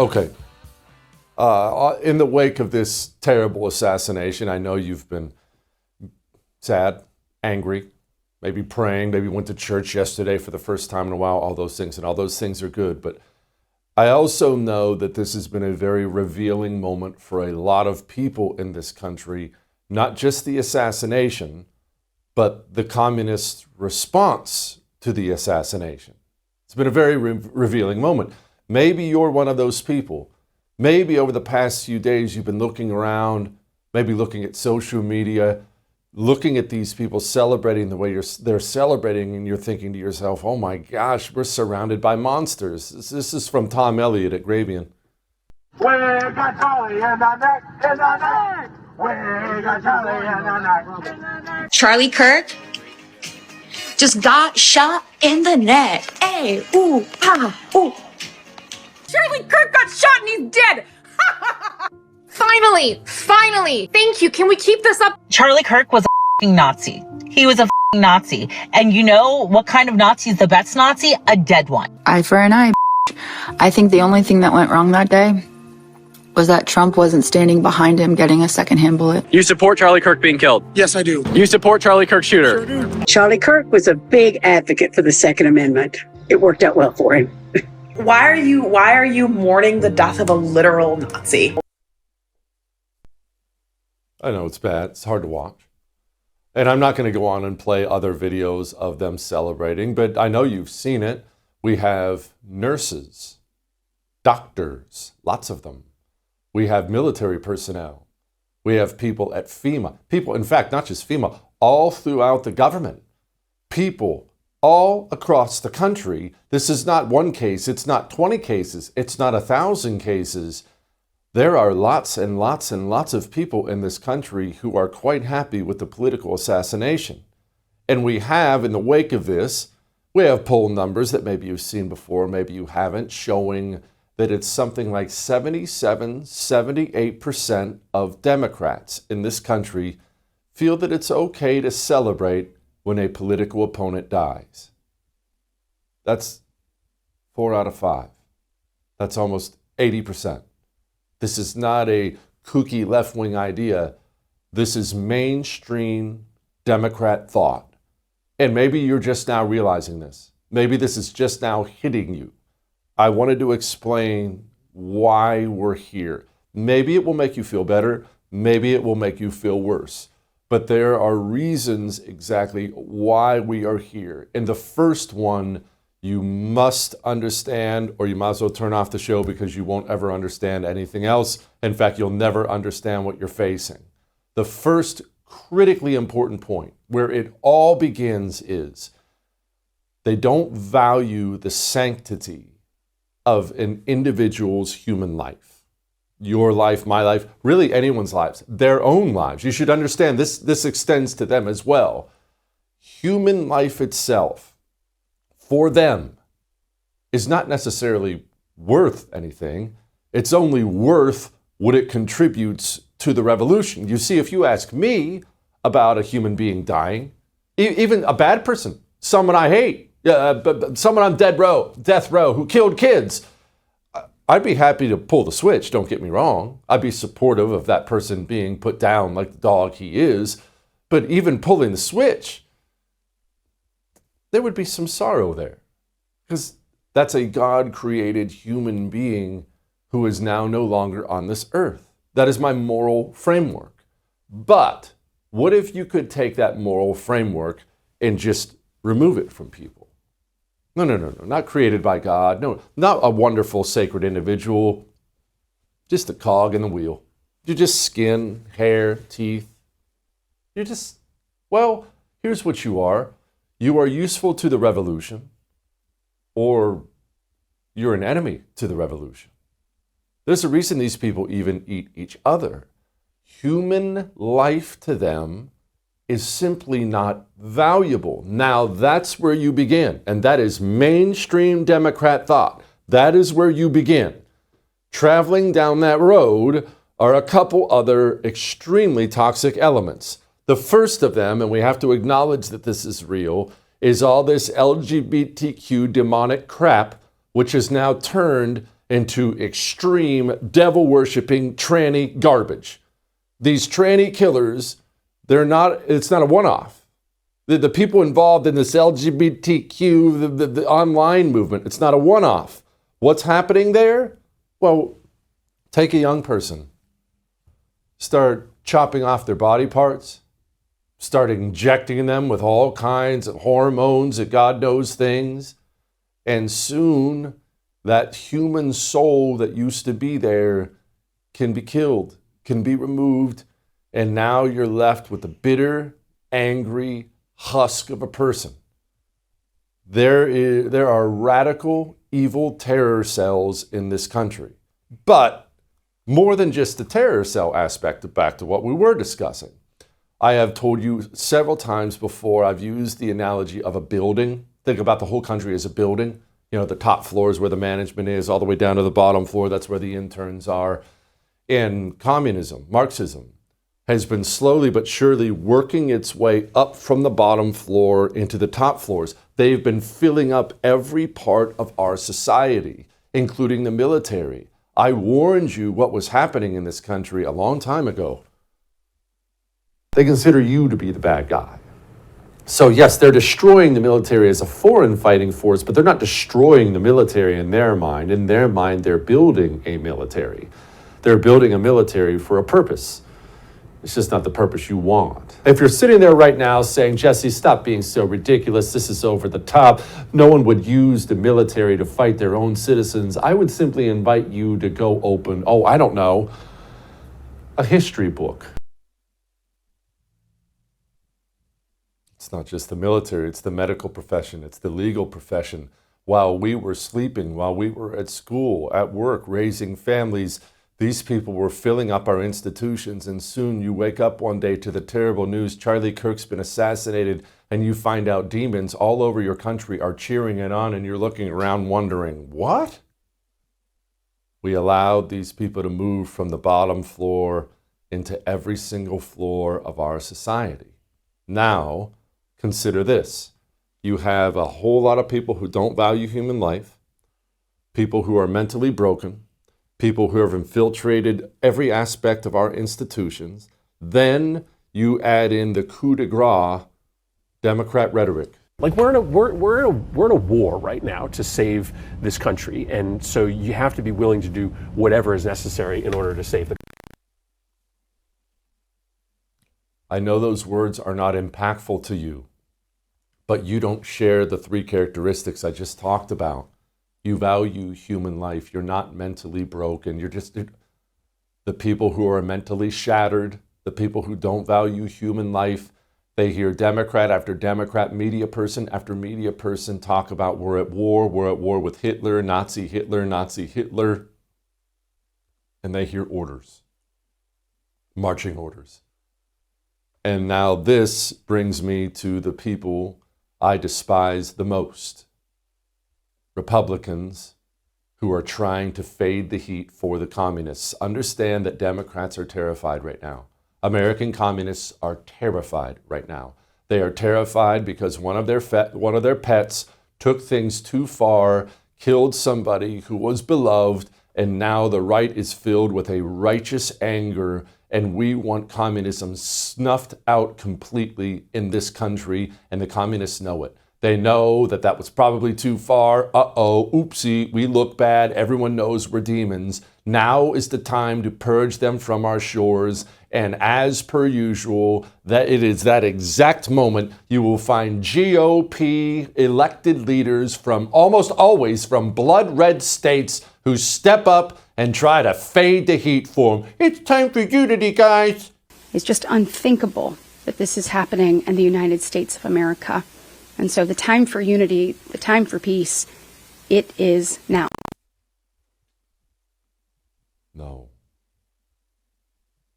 Okay. In the wake of this terrible assassination, I know you've been sad, angry, maybe praying, maybe went to church yesterday for the first time in a while, all those things, and all those things are good. But I also know that this has been a very revealing moment for a lot of people in this country, not just the assassination, but the communist response to the assassination. It's been a very revealing moment. Maybe you're one of those people. Maybe over the past few days you've been looking around, maybe looking at social media, looking at these people celebrating the way they're celebrating, and you're thinking to yourself, oh my gosh, we're surrounded by monsters. This is from Tom Elliott at Gravian. We got Charlie in the neck, in the neck. We got Charlie in the neck. Charlie Kirk just got shot in the neck. Hey, ooh, ah, ooh. Charlie Kirk got shot and he's dead. Finally. Thank you. Can we keep this up? Charlie Kirk was a Nazi. He was a Nazi. And you know what kind of Nazi is the best Nazi? A dead one. Eye for an eye. I think the only thing that went wrong that day was that Trump wasn't standing behind him getting a secondhand bullet. You support Charlie Kirk being killed? Yes, I do. You support Charlie Kirk's shooter? Sure do. Charlie Kirk was a big advocate for the Second Amendment. It worked out well for him. Why are you mourning the death of a literal Nazi? I know it's bad. It's hard to watch. And I'm not going to go on and play other videos of them celebrating, but I know you've seen it. We have nurses, doctors, lots of them. We have military personnel. We have people at FEMA. People, in fact, not just FEMA, all throughout the government. People all across the country. This is not one case. It's not 20 cases. It's not 1,000 cases. There are lots and lots and lots of people in this country who are quite happy with the political assassination. And we have, in the wake of this, we have poll numbers that maybe you've seen before, maybe you haven't, showing that it's something like 77, 78% of Democrats in this country feel that it's okay to celebrate when a political opponent dies. That's 4 out of 5. That's almost 80%. This is not a kooky left-wing idea. This is mainstream Democrat thought. And maybe you're just now realizing this. Maybe this is just now hitting you. I wanted to explain why we're here. Maybe it will make you feel better. Maybe it will make you feel worse. But there are reasons exactly why we are here. And the first one you must understand, or you might as well turn off the show because you won't ever understand anything else. In fact, you'll never understand what you're facing. The first critically important point where it all begins is they don't value the sanctity of an individual's human life. Your life, my life, really anyone's lives, their own lives. You should understand this extends to them as well. Human life itself, for them, is not necessarily worth anything. It's only worth what it contributes to the revolution. You see, if you ask me about a human being dying, even a bad person, someone I hate, someone on death row who killed kids, I'd be happy to pull the switch, don't get me wrong. I'd be supportive of that person being put down like the dog he is. But even pulling the switch, there would be some sorrow there. Because that's a God-created human being who is now no longer on this earth. That is my moral framework. But what if you could take that moral framework and just remove it from people? No, not created by God. No, not a wonderful, sacred individual. Just a cog in the wheel. You're just skin, hair, teeth. You're just, well, here's what you are. You are useful to the revolution, or you're an enemy to the revolution. There's a reason these people even eat each other. Human life to them is simply not valuable. Now that's where you begin, and that is mainstream Democrat thought. That is where you begin. Traveling down that road are a couple other extremely toxic elements. The first of them, and we have to acknowledge that this is real, is all this LGBTQ demonic crap, which has now turned into extreme devil-worshipping tranny garbage. These tranny killers, it's not a one-off. The people involved in this LGBTQ, the online movement, it's not a one-off. What's happening there? Well, take a young person, start chopping off their body parts, start injecting them with all kinds of hormones and God knows things, and soon that human soul that used to be there can be killed, can be removed, and now you're left with a bitter, angry husk of a person. There are radical, evil terror cells in this country. But more than just the terror cell aspect, back to what we were discussing. I have told you several times before, I've used the analogy of a building. Think about the whole country as a building. You know, the top floor is where the management is, all the way down to the bottom floor, that's where the interns are. And communism, Marxism, has been slowly but surely working its way up from the bottom floor into the top floors. They've been filling up every part of our society, including the military. I warned you what was happening in this country a long time ago. They consider you to be the bad guy. So yes, they're destroying the military as a foreign fighting force, but they're not destroying the military in their mind. In their mind, they're building a military. They're building a military for a purpose. It's just not the purpose you want. If you're sitting there right now saying, Jesse, stop being so ridiculous, this is over the top, no one would use the military to fight their own citizens, I would simply invite you to go open, a history book. It's not just the military, it's the medical profession, it's the legal profession. While we were sleeping, while we were at school, at work, raising families, these people were filling up our institutions, and soon you wake up one day to the terrible news, Charlie Kirk's been assassinated, and you find out demons all over your country are cheering it on, and you're looking around wondering, what? We allowed these people to move from the bottom floor into every single floor of our society. Now, consider this. You have a whole lot of people who don't value human life, people who are mentally broken, people who have infiltrated every aspect of our institutions. Then you add in the coup de grace Democrat rhetoric. Like we're in a war right now to save this country, and so you have to be willing to do whatever is necessary in order to save the country. I know those words are not impactful to you, but you don't share the three characteristics I just talked about. You value human life. You're not mentally broken. You're just the people who are mentally shattered, the people who don't value human life. They hear Democrat after Democrat, media person after media person talk about we're at war with Hitler, Nazi Hitler, Nazi Hitler. And they hear orders, marching orders. And now this brings me to the people I despise the most. Republicans who are trying to fade the heat for the communists. Understand that Democrats are terrified right now. American communists are terrified right now. They are terrified because one of their pets took things too far, killed somebody who was beloved, and now the right is filled with a righteous anger, and we want communism snuffed out completely in this country, and the communists know it. They know that that was probably too far. Oopsie, we look bad. Everyone knows we're demons. Now is the time to purge them from our shores. And as per usual, that it is that exact moment you will find GOP elected leaders from almost always from blood red states who step up and try to fade the heat for them. It's time for unity, guys. It's just unthinkable that this is happening in the United States of America. And so the time for unity, the time for peace, it is now.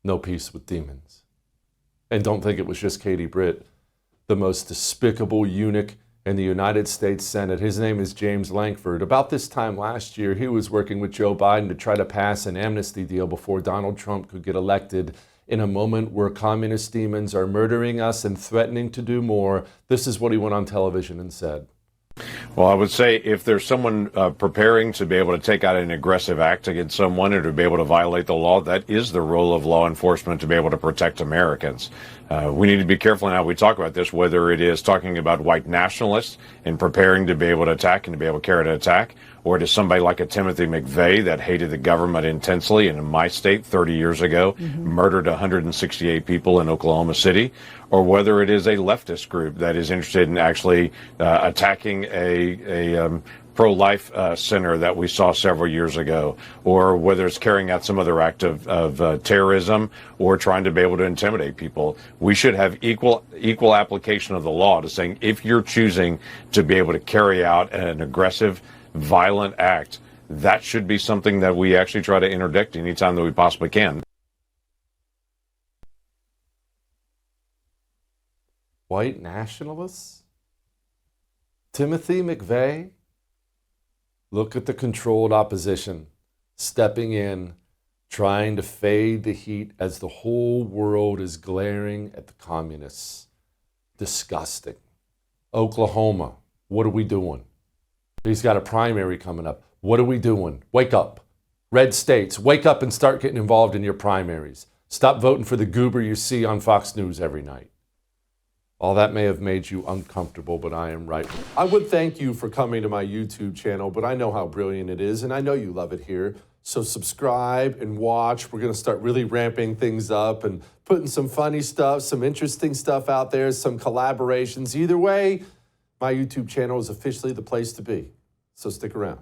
No peace with demons. And don't think it was just Katie Britt, the most despicable eunuch in the United States Senate. His name is James Lankford. About this time last year, he was working with Joe Biden to try to pass an amnesty deal before Donald Trump could get elected. In a moment where communist demons are murdering us and threatening to do more, this is what he went on television and said. Well, I would say if there's someone preparing to be able to take out an aggressive act against someone or to be able to violate the law, that is the role of law enforcement to be able to protect Americans. We need to be careful in how we talk about this, whether it is talking about white nationalists and preparing to be able to attack and to be able to carry an attack, or it is somebody like a Timothy McVeigh that hated the government intensely and in my state 30 years ago murdered 168 people in Oklahoma City, or whether it is a leftist group that is interested in actually attacking a pro-life center that we saw several years ago, or whether it's carrying out some other act of terrorism or trying to be able to intimidate people. We should have equal application of the law to saying if you're choosing to be able to carry out an aggressive, violent act, that should be something that we actually try to interdict anytime that we possibly can. White nationalists? Timothy McVeigh? Look at the controlled opposition stepping in, trying to fade the heat as the whole world is glaring at the communists. Disgusting. Oklahoma, what are we doing? He's got a primary coming up. What are we doing? Wake up. Red states, wake up and start getting involved in your primaries. Stop voting for the goober you see on Fox News every night. All that may have made you uncomfortable, but I am right. I would thank you for coming to my YouTube channel, but I know how brilliant it is, and I know you love it here. So subscribe and watch. We're going to start really ramping things up and putting some funny stuff, some interesting stuff out there, some collaborations. Either way, my YouTube channel is officially the place to be. So stick around.